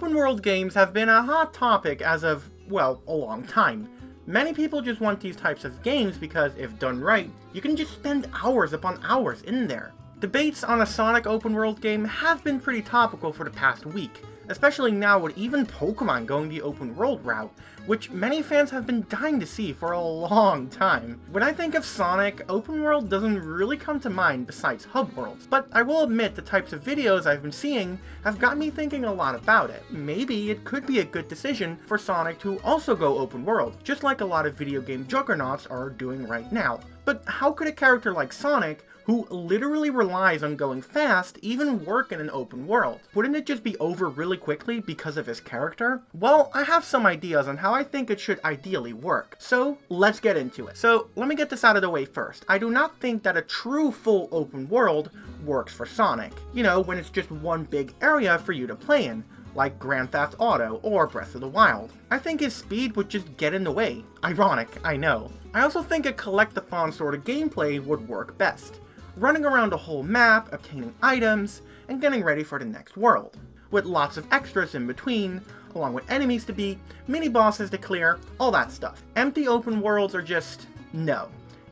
Open world games have been a hot topic as of, well, a long time. Many people just want these types of games because, if done right, you can just spend hours upon hours in there. Debates on a Sonic open world game have been pretty topical for the past week, especially now with EVEN Pokémon going the open world route, which many fans have been dying to see for a long time. When I think of Sonic, open world doesn't really come to mind besides hub worlds, but I will admit the types of videos I've been seeing have got me thinking a lot about it. Maybe it could be a good decision for Sonic to also go open world, just like a lot of video game juggernauts are doing right now. But how could a character like Sonic, who literally relies on going fast, even work in an open world? Wouldn't it just be over really quickly because of his character? Well, I have some ideas on how I think it should ideally work, so let's get into it. So let me get this out of the way first. I do not think that a true full open world works for Sonic. You know, when it's just one big area for you to play in, like Grand Theft Auto or Breath of the Wild. I think his speed would just get in the way. Ironic, I know. I also think a collect-a-thon sort of gameplay would work best, running around a whole map, obtaining items, and getting ready for the next world, with lots of extras in between, along with enemies to beat, mini-bosses to clear, all that stuff. Empty open worlds are just... no.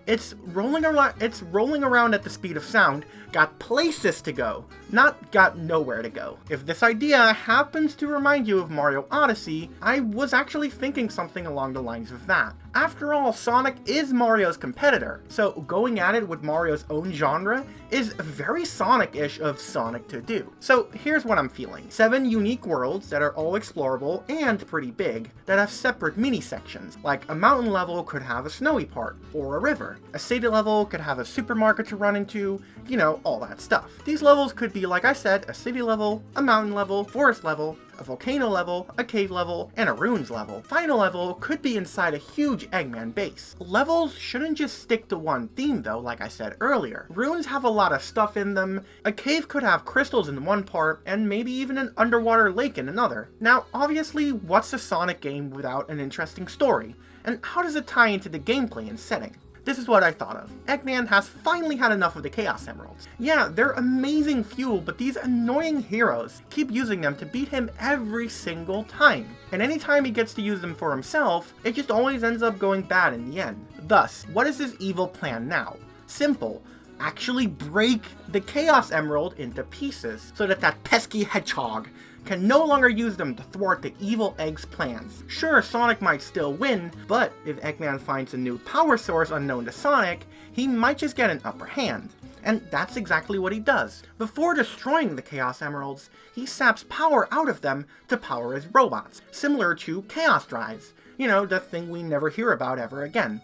It's rolling around at the speed of sound, got places to go, not got nowhere to go. If this idea happens to remind you of Mario Odyssey, I was actually thinking something along the lines of that. After all, Sonic is Mario's competitor, so going at it with Mario's own genre is very Sonic-ish of Sonic to do. So here's what I'm feeling. 7 unique worlds that are all explorable and pretty big, that have separate mini-sections, like a mountain level could have a snowy part, or a river. A city level could have a supermarket to run into, you know, all that stuff. These levels could be, like I said, a city level, a mountain level, forest level, a volcano level, a cave level, and a ruins level. Final level could be inside a huge Eggman base. Levels shouldn't just stick to one theme though, like I said earlier. Ruins have a lot of stuff in them, a cave could have crystals in one part, and maybe even an underwater lake in another. Now, obviously, what's a Sonic game without an interesting story? And how does it tie into the gameplay and setting? This is what I thought of. Eggman has finally had enough of the Chaos Emeralds. Yeah, they're amazing fuel, but these annoying heroes keep using them to beat him every single time. And anytime he gets to use them for himself, it just always ends up going bad in the end. Thus, what is his evil plan now? Simple. Actually break the Chaos Emerald into pieces so that pesky Hedgehog can no longer use them to thwart the evil Egg's plans. Sure, Sonic might still win, but if Eggman finds a new power source unknown to Sonic, he might just get an upper hand. And that's exactly what he does. Before destroying the Chaos Emeralds, he saps power out of them to power his robots, similar to Chaos Drives. You know, the thing we never hear about ever again.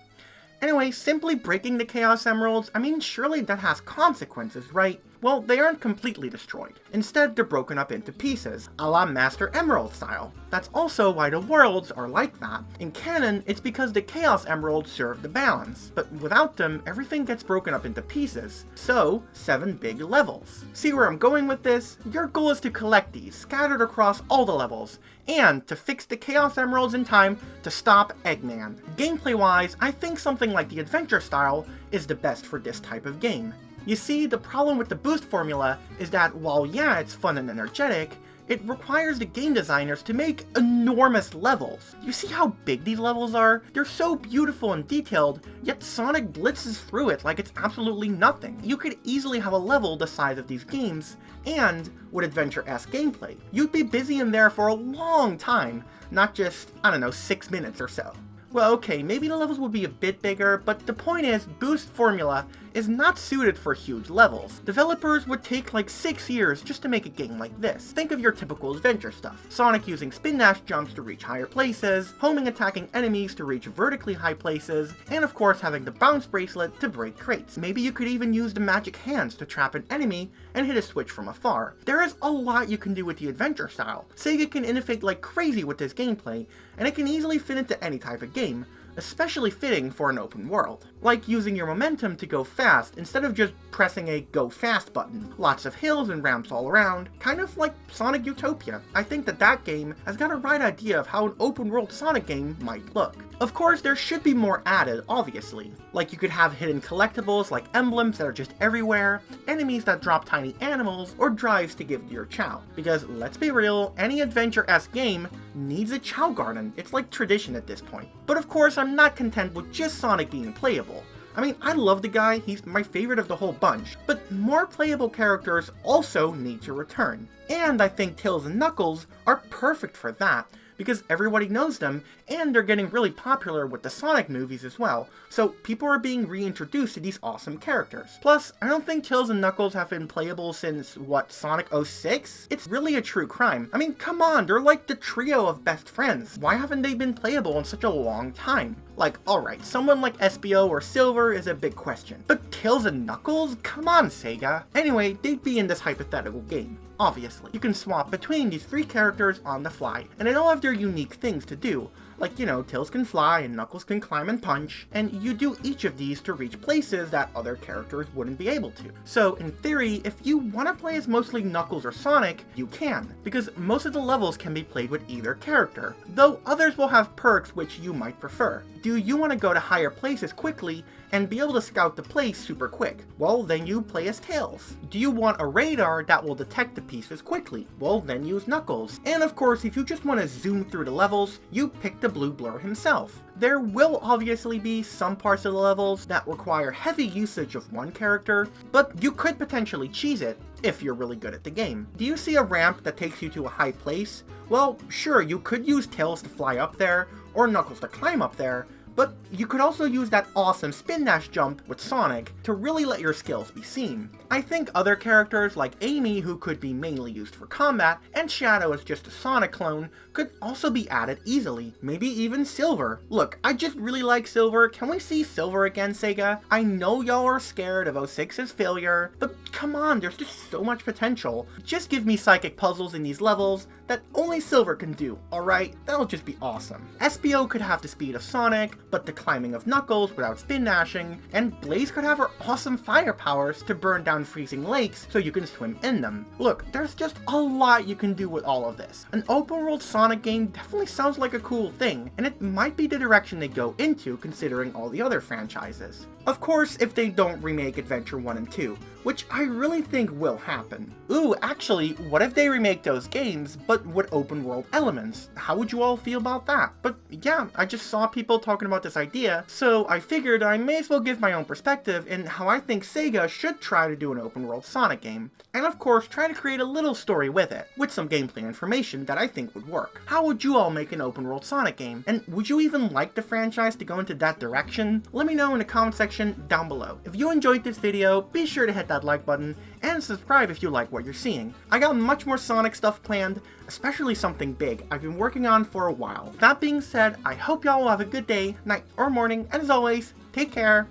Anyway, simply breaking the Chaos Emeralds, I mean, surely that has consequences, right? Well, they aren't completely destroyed. Instead, they're broken up into pieces, a la Master Emerald style. That's also why the worlds are like that. In canon, it's because the Chaos Emeralds serve the balance, but without them, everything gets broken up into pieces. So, 7 big levels. See where I'm going with this? Your goal is to collect these, scattered across all the levels, and to fix the Chaos Emeralds in time to stop Eggman. Gameplay-wise, I think something like the adventure style is the best for this type of game. You see, the problem with the boost formula is that while yeah, it's fun and energetic, it requires the game designers to make enormous levels. You see how big these levels are? They're so beautiful and detailed, yet Sonic blitzes through it like it's absolutely nothing. You could easily have a level the size of these games, and with adventure-esque gameplay. You'd be busy in there for a long time, not just, I don't know, 6 minutes or so. Well, okay, maybe the levels would be a bit bigger, but the point is, boost formula is not suited for huge levels. Developers would take like 6 years just to make a game like this. Think of your typical adventure stuff. Sonic using spin dash jumps to reach higher places, homing attacking enemies to reach vertically high places, and of course having the bounce bracelet to break crates. Maybe you could even use the magic hands to trap an enemy and hit a switch from afar. There is a lot you can do with the adventure style. Sega can innovate like crazy with this gameplay, and it can easily fit into any type of game. especially fitting for an open world. Like using your momentum to go fast instead of just pressing a go fast button. Lots of hills and ramps all around, kind of like Sonic Utopia. I think that game has got a right idea of how an open world Sonic game might look. Of course, there should be more added, obviously. Like you could have hidden collectibles like emblems that are just everywhere, enemies that drop tiny animals, or drives to give to your Chow. Because let's be real, any adventure-esque game needs a Chow garden. It's like tradition at this point. But of course, I'm not content with just Sonic being playable. I mean, I love the guy, he's my favorite of the whole bunch, but more playable characters also need to return. And I think Tails and Knuckles are perfect for that, because everybody knows them, and they're getting really popular with the Sonic movies as well, so people are being reintroduced to these awesome characters. Plus, I don't think Tails and Knuckles have been playable since, what, Sonic 06? It's really a true crime. I mean, come on, they're like the trio of best friends. Why haven't they been playable in such a long time? Like, alright, someone like SBO or Silver is a big question, but Tails and Knuckles? Come on, Sega. Anyway, they'd be in this hypothetical game. Obviously, you can swap between these three characters on the fly, and they all have their unique things to do. Like, you know, Tails can fly and Knuckles can climb and punch, and you do each of these to reach places that other characters wouldn't be able to. So, in theory, if you want to play as mostly Knuckles or Sonic, you can, because most of the levels can be played with either character, though others will have perks which you might prefer. Do you want to go to higher places quickly and be able to scout the place super quick? Well, then you play as Tails. Do you want a radar that will detect the pieces quickly? Well, then use Knuckles. And of course, if you just want to zoom through the levels, you pick the Blue Blur himself. There will obviously be some parts of the levels that require heavy usage of one character, but you could potentially cheese it if you're really good at the game. Do you see a ramp that takes you to a high place? Well, sure, you could use Tails to fly up there, or Knuckles to climb up there, but you could also use that awesome spin dash jump with Sonic to really let your skills be seen. I think other characters like Amy, who could be mainly used for combat, and Shadow as just a Sonic clone, could also be added easily. Maybe even Silver. Look, I just really like Silver. Can we see Silver again, Sega? I know y'all are scared of 06's failure, but come on, there's just so much potential. Just give me psychic puzzles in these levels that only Silver can do, alright? That'll just be awesome. SBO could have the speed of Sonic, but the climbing of Knuckles without spin dashing, and Blaze could have her awesome fire powers to burn down freezing lakes so you can swim in them. Look, there's just a lot you can do with all of this. An open world Sonic game definitely sounds like a cool thing, and it might be the direction they go into considering all the other franchises. Of course, if they don't remake Adventure 1 and 2, which I really think will happen. Ooh, actually, what if they remake those games, but with open world elements? How would you all feel about that? But yeah, I just saw people talking about this idea, so I figured I may as well give my own perspective in how I think Sega should try to do an open world Sonic game, and of course try to create a little story with it, with some gameplay information that I think would work. How would you all make an open world Sonic game? And would you even like the franchise to go into that direction? Let me know in the comment section down below. If you enjoyed this video, be sure to hit that like button, and subscribe if you like what you're seeing. I got much more Sonic stuff planned, especially something big I've been working on for a while. That being said, I hope y'all will have a good day, night, or morning, and as always, take care.